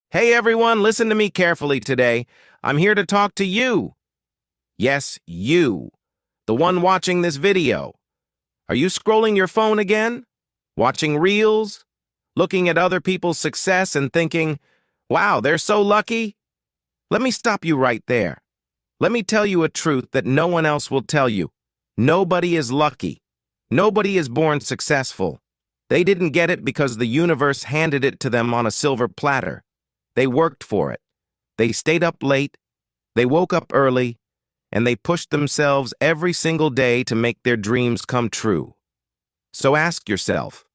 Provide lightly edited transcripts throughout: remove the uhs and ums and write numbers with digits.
Hey everyone, listen to me carefully today. I'm here to talk to you. Yes, you, the one watching this video. Are you scrolling your phone again? Watching reels? Looking at other people's success and thinking, wow, they're so lucky? Let me stop you right there. Let me tell you a truth that no one else will tell you. Nobody is lucky. Nobody is born successful. They didn't get it because the universe handed it to them on a silver platter. They worked for it. They stayed up late, they woke up early, and they pushed themselves every single day to make their dreams come true. So ask yourself,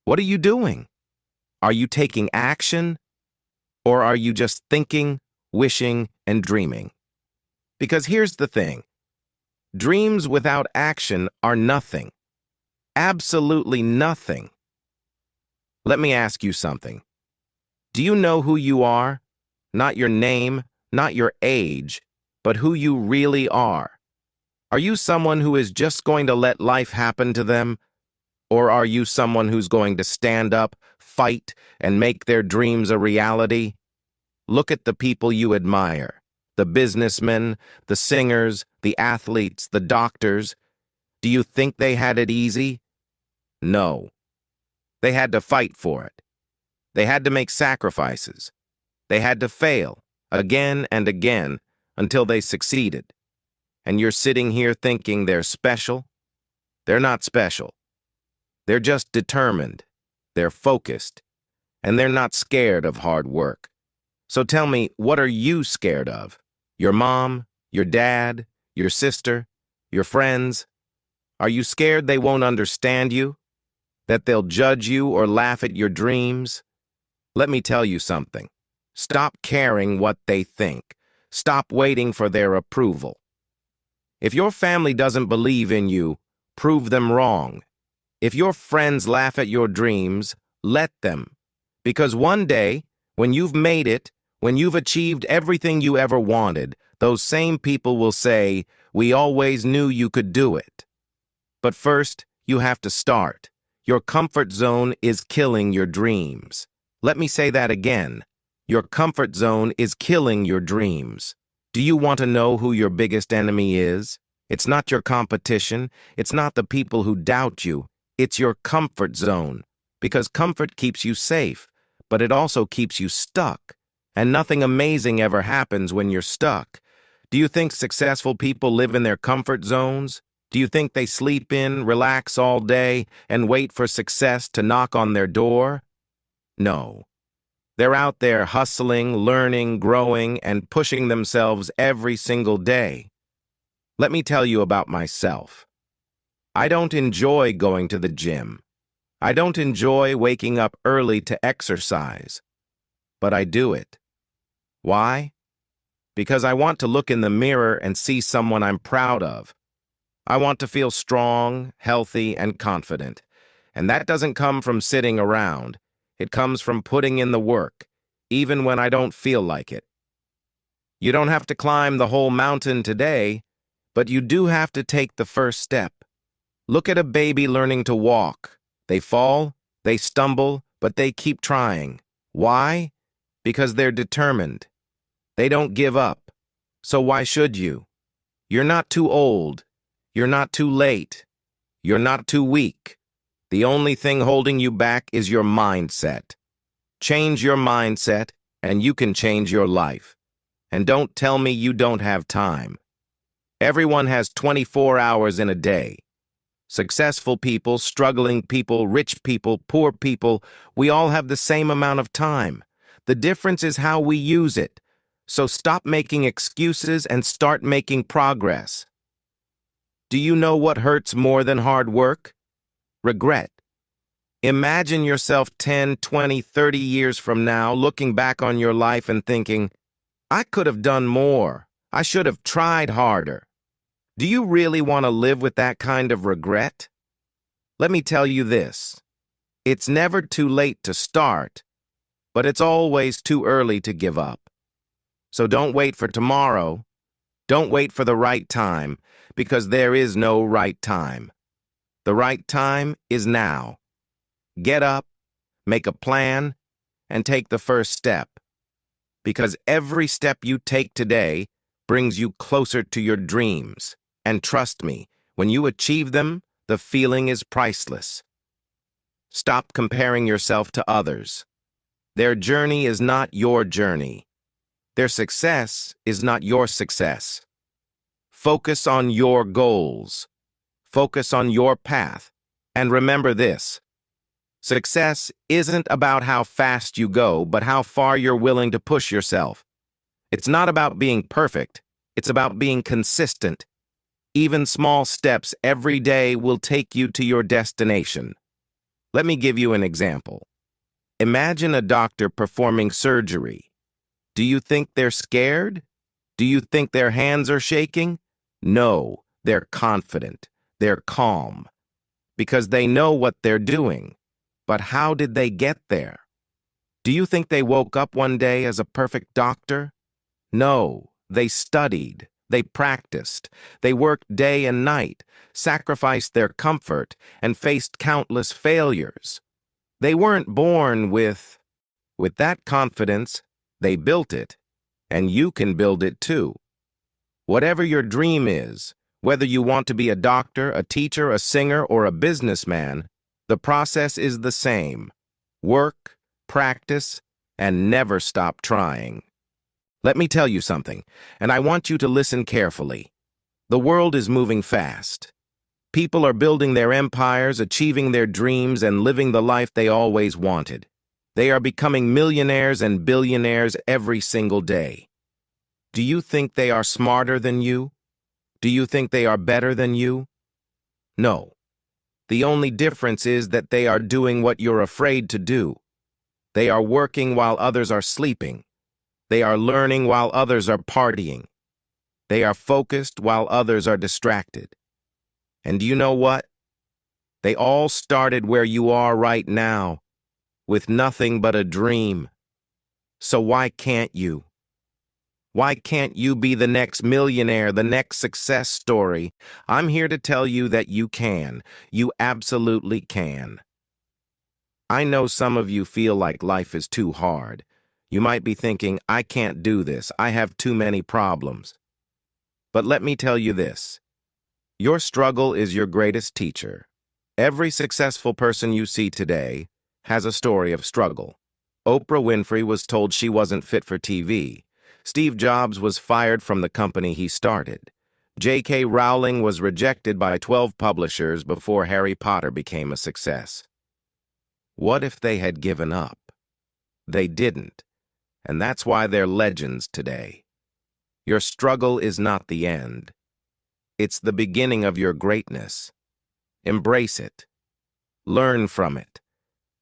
what are you doing? Are you taking action? Or are you just thinking, wishing, and dreaming? Because here's the thing. Dreams without action are nothing. Absolutely nothing. Let me ask you something. Do you know who you are? Not your name, not your age, but who you really are. Are you someone who is just going to let life happen to them? Or are you someone who's going to stand up, fight, and make their dreams a reality? Look at the people you admire. The businessmen, the singers, the athletes, the doctors. Do you think they had it easy? No. They had to fight for it. They had to make sacrifices. They had to fail, again and again, until they succeeded. And you're sitting here thinking they're special? They're not special. They're just determined. They're focused. And they're not scared of hard work. So tell me, what are you scared of? Your mom? Your dad? Your sister? Your friends? Are you scared they won't understand you? That they'll judge you or laugh at your dreams? Let me tell you something. Stop caring what they think. Stop waiting for their approval. If your family doesn't believe in you, prove them wrong. If your friends laugh at your dreams, let them. Because one day, when you've made it, when you've achieved everything you ever wanted, those same people will say, "We always knew you could do it." But first, you have to start. Your comfort zone is killing your dreams. Let me say that again. Your comfort zone is killing your dreams. Do you want to know who your biggest enemy is? It's not your competition. It's not the people who doubt you. It's your comfort zone. Because comfort keeps you safe, but it also keeps you stuck. And nothing amazing ever happens when you're stuck. Do you think successful people live in their comfort zones? Do you think they sleep in, relax all day, and wait for success to knock on their door? No. They're out there hustling, learning, growing, and pushing themselves every single day. Let me tell you about myself. I don't enjoy going to the gym. I don't enjoy waking up early to exercise. But I do it. Why? Because I want to look in the mirror and see someone I'm proud of. I want to feel strong, healthy, and confident. And that doesn't come from sitting around. It comes from putting in the work, even when I don't feel like it. You don't have to climb the whole mountain today, but you do have to take the first step. Look at a baby learning to walk. They fall, they stumble, but they keep trying. Why? Because they're determined. They don't give up. So why should you? You're not too old. You're not too late. You're not too weak. The only thing holding you back is your mindset. Change your mindset, and you can change your life. And don't tell me you don't have time. Everyone has 24 hours in a day. Successful people, struggling people, rich people, poor people, we all have the same amount of time. The difference is how we use it. So stop making excuses and start making progress. Do you know what hurts more than hard work? Regret. Imagine yourself 10, 20, 30 years from now looking back on your life and thinking, I could have done more. I should have tried harder. Do you really want to live with that kind of regret? Let me tell you this. It's never too late to start, but it's always too early to give up. So don't wait for tomorrow. Don't wait for the right time, because there is no right time. The right time is now. Get up, make a plan, and take the first step. because every step you take today brings you closer to your dreams. And trust me, when you achieve them, the feeling is priceless. Stop comparing yourself to others. Their journey is not your journey. Their success is not your success. Focus on your goals. Focus on your path. And remember this: success isn't about how fast you go, but how far you're willing to push yourself. It's not about being perfect. It's about being consistent. Even small steps every day will take you to your destination. Let me give you an example. Imagine a doctor performing surgery. Do you think they're scared? Do you think their hands are shaking? No, they're confident. They're calm. Because they know what they're doing. But how did they get there? Do you think they woke up one day as a perfect doctor? No, they studied. They practiced. They worked day and night, sacrificed their comfort, and faced countless failures. They weren't born with that confidence. They built it, and you can build it too. Whatever your dream is, whether you want to be a doctor, a teacher, a singer, or a businessman, the process is the same. Work, practice, and never stop trying. Let me tell you something, and I want you to listen carefully. The world is moving fast. People are building their empires, achieving their dreams, and living the life they always wanted. They are becoming millionaires and billionaires every single day. Do you think they are smarter than you? Do you think they are better than you? No. The only difference is that they are doing what you're afraid to do. They are working while others are sleeping. They are learning while others are partying. They are focused while others are distracted. And do you know what? They all started where you are right now, with nothing but a dream. So why can't you? Why can't you be the next millionaire, the next success story? I'm here to tell you that you can. You absolutely can. I know some of you feel like life is too hard. You might be thinking, I can't do this. I have too many problems. But let me tell you this. Your struggle is your greatest teacher. Every successful person you see today has a story of struggle. Oprah Winfrey was told she wasn't fit for TV. Steve Jobs was fired from the company he started. J.K. Rowling was rejected by 12 publishers before Harry Potter became a success. What if they had given up? They didn't, and that's why they're legends today. Your struggle is not the end. It's the beginning of your greatness. Embrace it. Learn from it.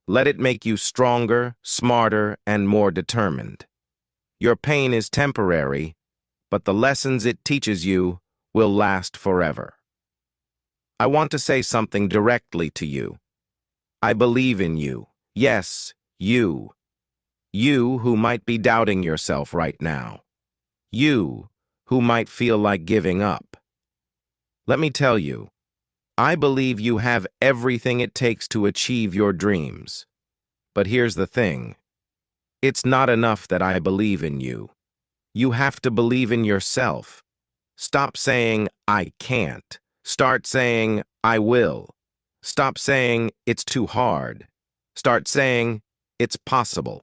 Let it make you stronger, smarter, and more determined. Your pain is temporary, but the lessons it teaches you will last forever. I want to say something directly to you. I believe in you. Yes, you. You who might be doubting yourself right now. You who might feel like giving up. Let me tell you, I believe you have everything it takes to achieve your dreams. But here's the thing. It's not enough that I believe in you. You have to believe in yourself. Stop saying, I can't. Start saying, I will. Stop saying, it's too hard. Start saying, it's possible.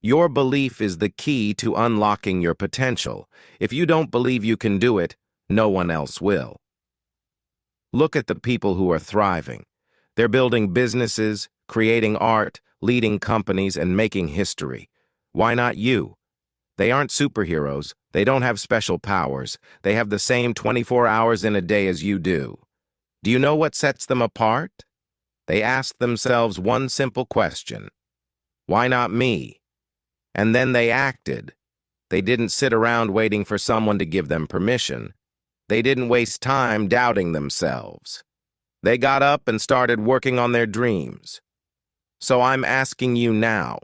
Your belief is the key to unlocking your potential. If you don't believe you can do it, no one else will. Look at the people who are thriving. They're building businesses, creating art, leading companies, and making history. Why not you? They aren't superheroes. They don't have special powers. They have the same 24 hours in a day as you do. Do you know what sets them apart? They ask themselves one simple question. Why not me? And then they acted. They didn't sit around waiting for someone to give them permission. They didn't waste time doubting themselves. They got up and started working on their dreams. So I'm asking you now,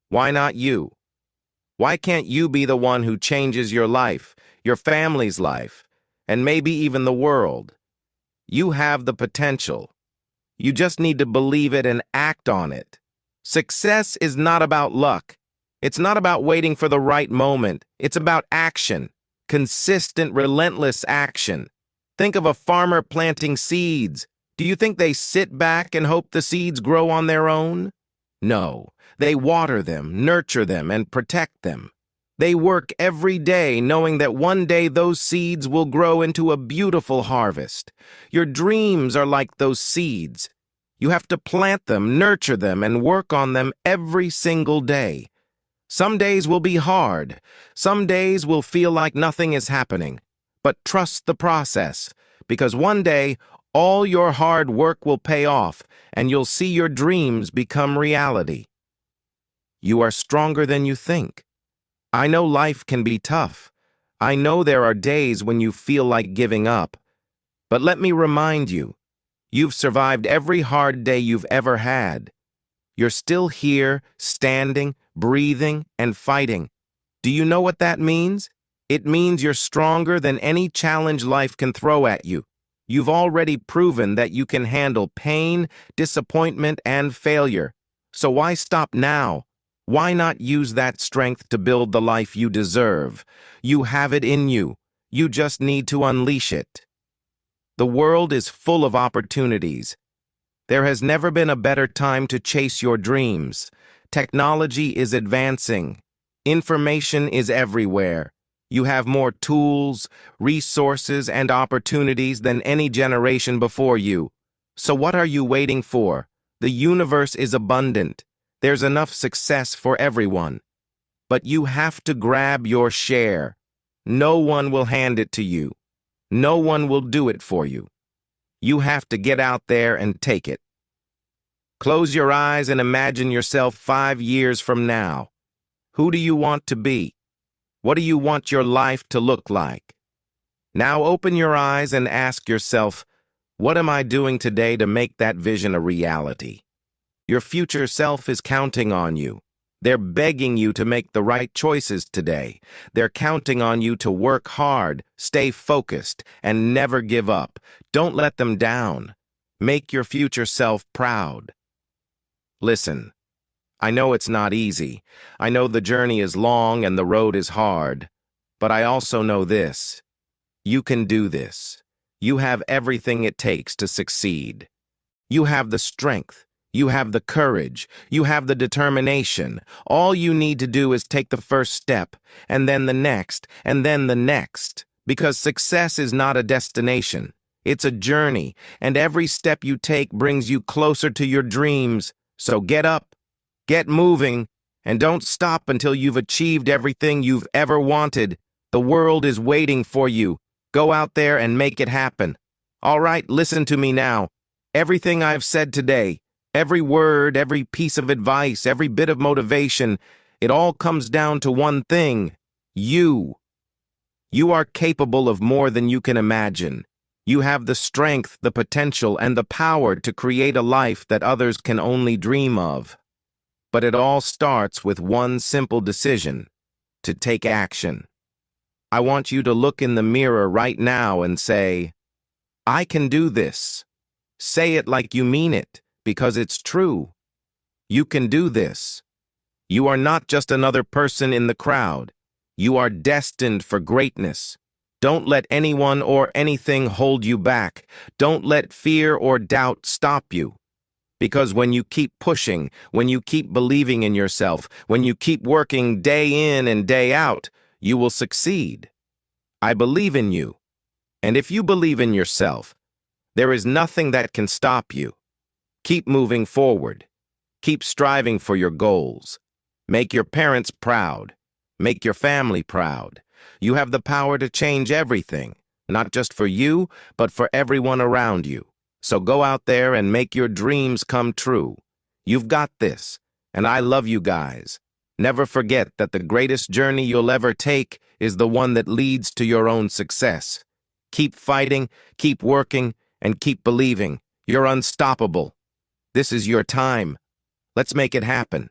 why not you? Why can't you be the one who changes your life, your family's life, and maybe even the world? You have the potential. You just need to believe it and act on it. Success is not about luck. It's not about waiting for the right moment. It's about action. Consistent, relentless action. Think of a farmer planting seeds. Do you think they sit back and hope the seeds grow on their own? No, they water them, nurture them, and protect them. They work every day knowing that one day those seeds will grow into a beautiful harvest. Your dreams are like those seeds. You have to plant them, nurture them, and work on them every single day. Some days will be hard. Some days will feel like nothing is happening. But trust the process, because one day all your hard work will pay off, and you'll see your dreams become reality. You are stronger than you think. I know life can be tough. I know there are days when you feel like giving up. But let me remind you, you've survived every hard day you've ever had. You're still here, standing, breathing, and fighting. Do you know what that means? It means you're stronger than any challenge life can throw at you. You've already proven that you can handle pain, disappointment, and failure. So why stop now? Why not use that strength to build the life you deserve? You have it in you. You just need to unleash it. The world is full of opportunities. There has never been a better time to chase your dreams. Technology is advancing. Information is everywhere. You have more tools, resources, and opportunities than any generation before you. So what are you waiting for? The universe is abundant. There's enough success for everyone. But you have to grab your share. No one will hand it to you. No one will do it for you. You have to get out there and take it. Close your eyes and imagine yourself 5 years from now. Who do you want to be? What do you want your life to look like? Now open your eyes and ask yourself, what am I doing today to make that vision a reality? Your future self is counting on you. They're begging you to make the right choices today. They're counting on you to work hard, stay focused, and never give up. Don't let them down. Make your future self proud. Listen, I know it's not easy. I know the journey is long and the road is hard. But I also know this. You can do this. You have everything it takes to succeed. You have the strength. You have the courage. You have the determination. All you need to do is take the first step, and then the next, and then the next. Because success is not a destination. It's a journey, and every step you take brings you closer to your dreams. So get up, get moving, and don't stop until you've achieved everything you've ever wanted. The world is waiting for you. Go out there and make it happen. All right, listen to me now. Everything I've said today, every word, every piece of advice, every bit of motivation, it all comes down to one thing: you. You are capable of more than you can imagine. You have the strength, the potential, and the power to create a life that others can only dream of. But it all starts with one simple decision: to take action. I want you to look in the mirror right now and say, I can do this. Say it like you mean it, because it's true. You can do this. You are not just another person in the crowd. You are destined for greatness. Don't let anyone or anything hold you back. Don't let fear or doubt stop you. Because when you keep pushing, when you keep believing in yourself, when you keep working day in and day out, you will succeed. I believe in you. And if you believe in yourself, there is nothing that can stop you. Keep moving forward. Keep striving for your goals. Make your parents proud. Make your family proud. You have the power to change everything, not just for you, but for everyone around you. So go out there and make your dreams come true. You've got this, and I love you guys. Never forget that the greatest journey you'll ever take is the one that leads to your own success. Keep fighting, keep working, and keep believing. You're unstoppable. This is your time. Let's make it happen.